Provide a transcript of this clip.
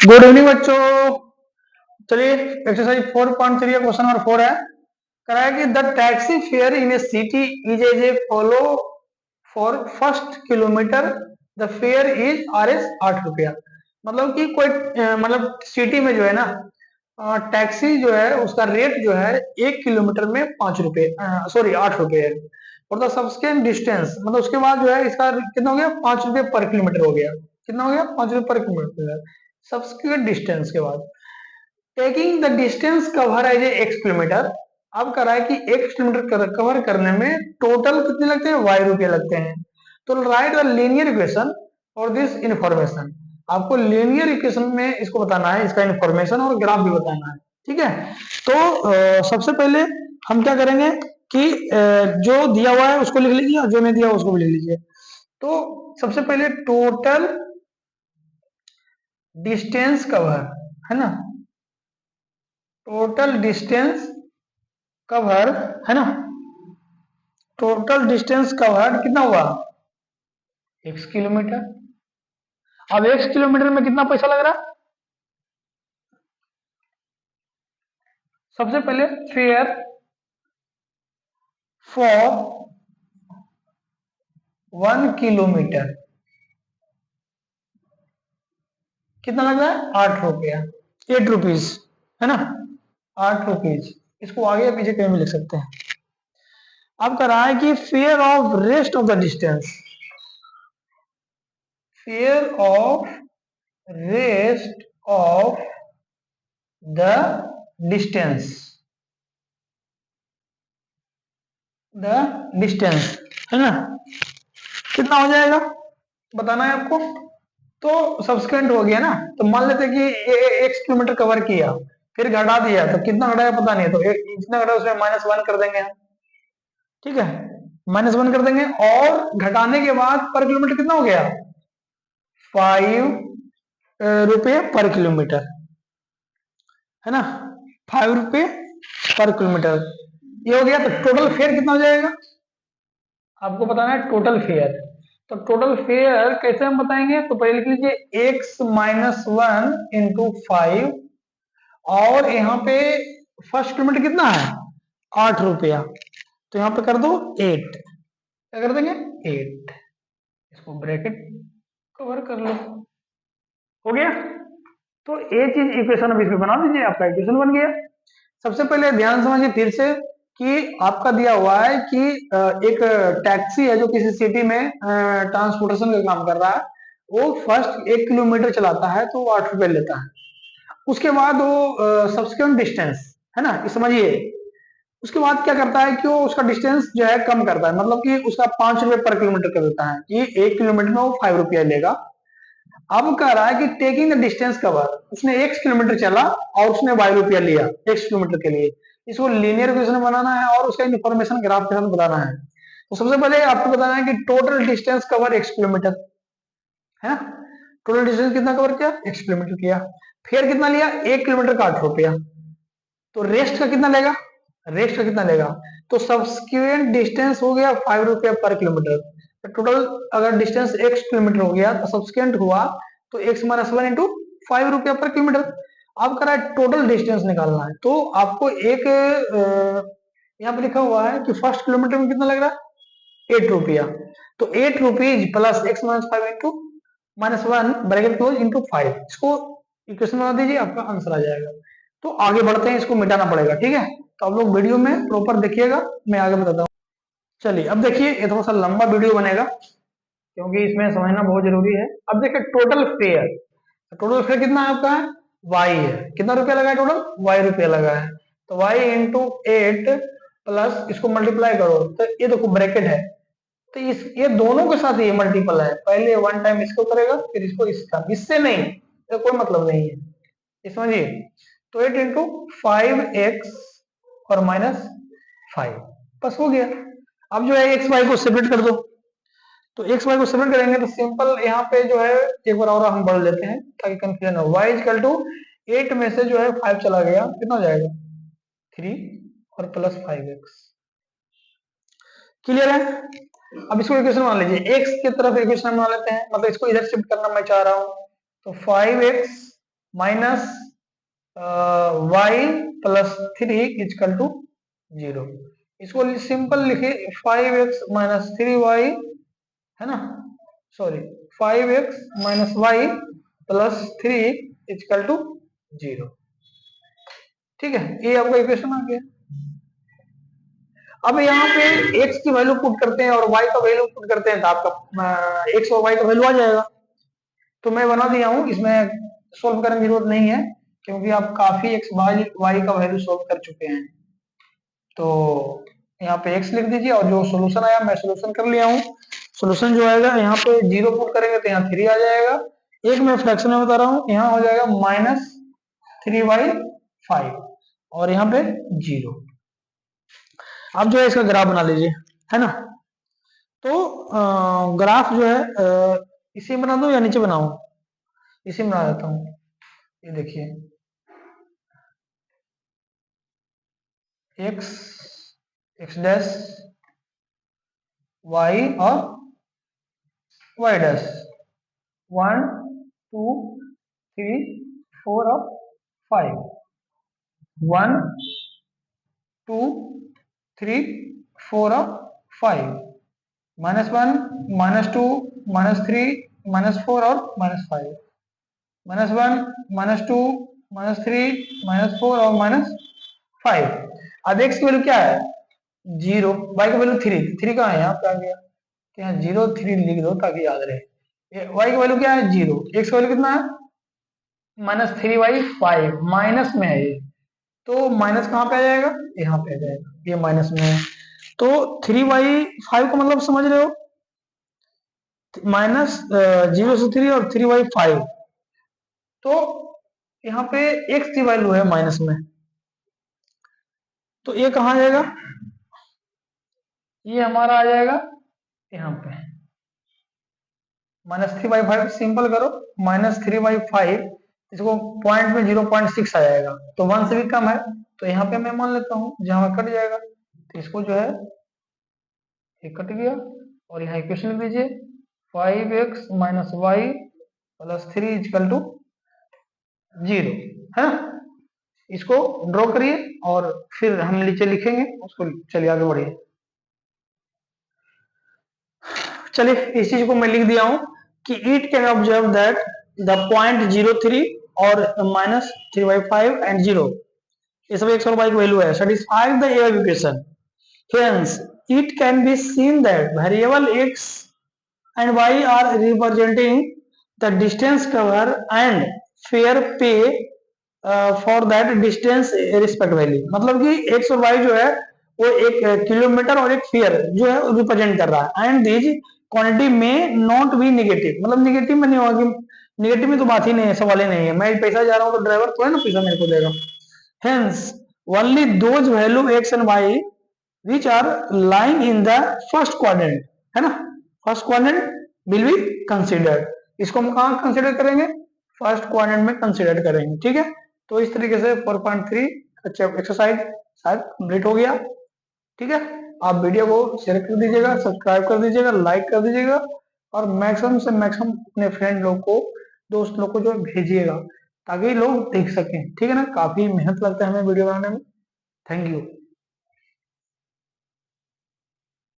Good evening बच्चों। चलिए exercise 4.3 question number 4 है। कराया कि the taxi fare in a city is as a follow for first kilometre the fare is RS 8 रुपया। मतलब कि कोई मतलब सिटी में जो है ना टैक्सी जो है उसका रेट जो है 1 किलोमीटर में 5 रुपए, सॉरी 8 रुपए है। और द सब्सिक्वेंट डिस्टेंस मतलब उसके बाद जो है इसका कितना हो गया, 5 रुपए पर किलोमीटर हो गया। कितना हो गया, 5 रुपए पर किलोमीटर सब्सिक्वेंट डिस्टेंस के बाद taking the distance cover as x kilometre. अब करा है कि एक्स किलोमीटर कवर करने में टोटल कितने लगते हैं, वाई रुपये लगते हैं। तो राइट द लीनियर इक्वेशन और दिस इंफॉर्मेशन। आपको लीनियर इक्वेशन में इसको बताना है, इसका इंफॉर्मेशन और ग्राफ भी बताना है। ठीक है, तो सबसे पहले हम क्या करेंगे कि जो दिया हुआ है उसको लिख लीजिए और जो नहीं दिया हुआ उसको भी लिख लीजिए। तो सबसे पहले टोटल डिस्टेंस कवर है ना, टोटल डिस्टेंस कवर है ना, टोटल डिस्टेंस कवर्ड कितना हुआ, x किलोमीटर। अब x किलोमीटर में कितना पैसा लग रहा है, सबसे पहले फेयर फॉर 1 किलोमीटर कितना लग रहा है, 8 रुपया, 8 रुपीज है ना, 8 रुपीज। इसको आगे या पीछे कहीं भी लिख सकते हैं। अब कर रहा है कि fair of rest of the distance, fair of rest of the distance, the distance है ना, कितना हो जाएगा बताना है आपको। तो सब्सिक्वेंट हो गया ना, तो मान लेते कि x किलोमीटर कवर किया, फिर घटा दिया तो कितना घटाया पता नहीं है, तो जितना घटा उसमें -1 कर देंगे। ठीक है, -1 कर देंगे और घटाने के बाद पर किलोमीटर कितना हो गया, 5 रुपये पर किलोमीटर है ना, 5 रुपये पर किलोमीटर। ये हो गया, तो टोटल फेयर कितना हो जाएगा आपको बताना है, टोटल फेयर। तो टोटल फेयर कैसे हम बताएंगे, तो पहले लिख लीजिए x-1 इंटू 5 और यहाँ पे फर्स्ट किलोमीटर कितना है, 8 रुपया, तो यहाँ पे कर दो 8, क्या कर देंगे 8, इसको ब्रैकेट कवर कर लो, हो गया। तो ये चीज इक्वेशन अब इसमें बना दीजिए, आपका इक्वेशन बन गया। सबसे पहले ध्यान समझिए फिर से कि आपका दिया हुआ है कि एक टैक्सी है जो किसी सिटी में ट्रांसपोर्टेशन का काम कर रहा है, वो फर्स्ट 1 किलोमीटर चलाता है तो वो 8 रुपए लेता है। उसके बाद वो सब्सिक्वेंट डिस्टेंस है ना, ये समझिए, उसके बाद क्या करता है कि वो उसका डिस्टेंस जो है कम करता है, मतलब कि उसका 5 रुपए पर किलोमीटर कर देता है कि 1 किलोमीटर में वो 5 रुपया लेगा। अब कह रहा है कि टेकिंग द डिस्टेंस कवर, उसने x किलोमीटर चला और उसने y रुपया लिया x किलोमीटर के लिए, इसको लीनियर इक्वेशन बनाना है और उसका इंफॉर्मेशन ग्राफ के साथ बताना है। तो सबसे पहले आपको बताना है कि total distance cover x kilometre है ना, टोटल डिस्टेंस कितना कवर किया, x किलोमीटर किया, फिर कितना लिया 1 किलोमीटर का 8 रुपया, तो रेस्ट का कितना लेगा, रेस्ट का कितना लेगा, तो सब्सिक्वेंट डिस्टेंस हो गया 5 रुपया पर किलोमीटर। तो टोटल अगर डिस्टेंस x किलोमीटर हो गया तो सब्सिक्वेंट हुआ तो x-1 इंटू 5 रुपया पर किलोमीटर। अब करा टोटल डिस्टेंस निकालना है, तो आपको एक यहाँ पे लिखा हुआ है कि फर्स्ट किलोमीटर में कितना लग रहा है 8 रुपया, तो 8 rupees plus x-5 into -1 bracket close into 5, इसको इक्वेशन बना दीजिए, आपका आंसर आ जाएगा। तो आगे बढ़ते हैं, इसको मिटाना पड़ेगा। ठीक है, तो आप लोग वीडियो में प्रॉपर देखिएगा, मैं आगे बताता हूँ। चलिए अब देखिए, ये थोड़ा सा लंबा वीडियो बनेगा क्योंकि इसमें समझना बहुत जरूरी है। अब देखिए टोटल फेयर, टोटल फेयर कितना है आपका है, वाई है, कितना रुपया लगा है टोटल, वाई रुपया लगा है, तो वाई इंटू 8 प्लस इसको मल्टीप्लाई करो, तो ये देखो ब्रैकेट है, तो इस ये दोनों के साथ ये मल्टीपल है, पहले वन टाइम इसको करेगा फिर इसको इसका, इससे नहीं, तो कोई मतलब नहीं है, ये समझिए। तो 8 इंटू 5x और -5, बस हो गया। अब जो है एक्स वाई को सेपरेट कर दो, तो एक्स वाई को सेपरेट करेंगे तो सिंपल यहाँ पे जो है एक बार और हम बढ़ लेते हैं ताकि कंफ्यूजन हो। y इक्वल टू 8 में से जो है 5 चला गया, कितना हो जाएगा 3 और प्लस 5x, क्लियर है। अब इसको इक्वेशन बना लीजिए, x की तरफ इक्वेशन बना लेते हैं, मतलब इसको इधर शिफ्ट करना मैं चाह रहा हूं, तो 5x minus y plus 3 equal to 0। इसको सिंपल लिखे 5x माइनस 3y, है ना, sorry 5x minus y plus 3 equal to 0। ठीक है, ये आपका इक्वेशन आ गया। अब यहाँ पे x की वैल्यू पुट करते हैं और y का वैल्यू पुट करते हैं तो आपका x और y का वैल्यू आ जाएगा। तो मैं बना दिया हूँ, इसमें सोल्व करने की जरूरत नहीं है क्योंकि आप काफी x y का वैल्यू सोल्व कर चुके हैं। तो यहाँ पे x लिख दीजिए और जो सोल्यूशन आया मैं सोल्यूशन कर लिया हूँ। सोल्यूशन जो आएगा यहाँ पे 0 पुट करेंगे तो यहाँ 3 आ जाएगा। एक मैं फ्रैक्शन में बता रहा हूँ, यहाँ हो जाएगा माइनस 3/5 और यहाँ पे 0। अब जो है इसका ग्राफ बना लीजिए, है ना। तो ग्राफ जो है इसी में बना दो या नीचे बनाऊं? इसी में बना देता हूँ। ये देखिए x x डैश y और y डैश 1 2 3 4 और 5 1 2 3 4 और 5 -1 -2 -3 -4 और -5 -1 -2 -3 -4 और -5। अब x की वैल्यू क्या है 0, y की वैल्यू 3 कहाँ है, यहाँ पे आ गया। तो यहाँ 0 3 लिख दो ताकि याद रहे। y की वैल्यू क्या है 0, x की वैल्यू कितना है -3/5, माइनस में है ये, तो माइनस कहाँ पे आ जाएगा, यहाँ पे आ जाएगा, ये माइनस में है। तो 3/5 का मतलब समझ रहे हो, माइनस 0 से 3 और 3/5। तो यहाँ पे x की वैल्यू है माइनस में, तो ये कहाँ जाएगा, ये हमारा आ जाएगा यहाँ पे -3/5। सिंपल करो -3/5, इसको पॉइंट में 0.6 आ जाएगा, तो 1 से भी कम है, तो यहाँ पे मैं मान लेता हूँ जहां कट जाएगा, तो इसको जो है ये कट गया और यहाँ इक्वेशन लिख दीजिए 5x minus y plus 3 equal to 0, है ना। इसको ड्रॉ करिए और फिर हम नीचे लिखेंगे उसको। चलिए आगे बढ़िए। चलिए इस चीज को मैं लिख दिया हूं कि it can observe that the point 0 3 और -3/5 एंड 0, ये सब x और y की वैल्यू है, satisfy the above equation, hence it can be seen that variable x and y are representing the distance covered and fare pay for that distance respectively। मतलब कि x और y जो है वो एक किलोमीटर और एक फेयर जो है रिप्रेजेंट कर रहा है, एंड दिस क्वांटिटी में नॉट बी निगेटिव, मतलब निगेटिव में नहीं होगा कि निगेटिव में तो बात ही नहीं है, सवाल ही नहीं है। मैं पैसा जा रहा हूँ तो ड्राइवर तो है ना पैसा मेरे को देगा। Hence, only those value x and y which are lying in the first quadrant, है ना, first quadrant will be considered. इसको हम कहाँ कंसिडर करेंगे, फर्स्ट क्वाड्रेंट में कंसिडर करेंगे। ठीक है, तो इस तरीके से 4.3 एक्सरसाइज शायद कंप्लीट हो गया। ठीक है, आप वीडियो को शेयर कर दीजिएगा, सब्सक्राइब कर दीजिएगा, लाइक कर दीजिएगा और मैक्सिमम से मैक्सिमम अपने फ्रेंड लोग को, दोस्त लोग को जो भेजिएगा ताकि लोग देख सकें। ठीक है ना, काफी मेहनत लगता है हमें वीडियो बनाने में। Thank you.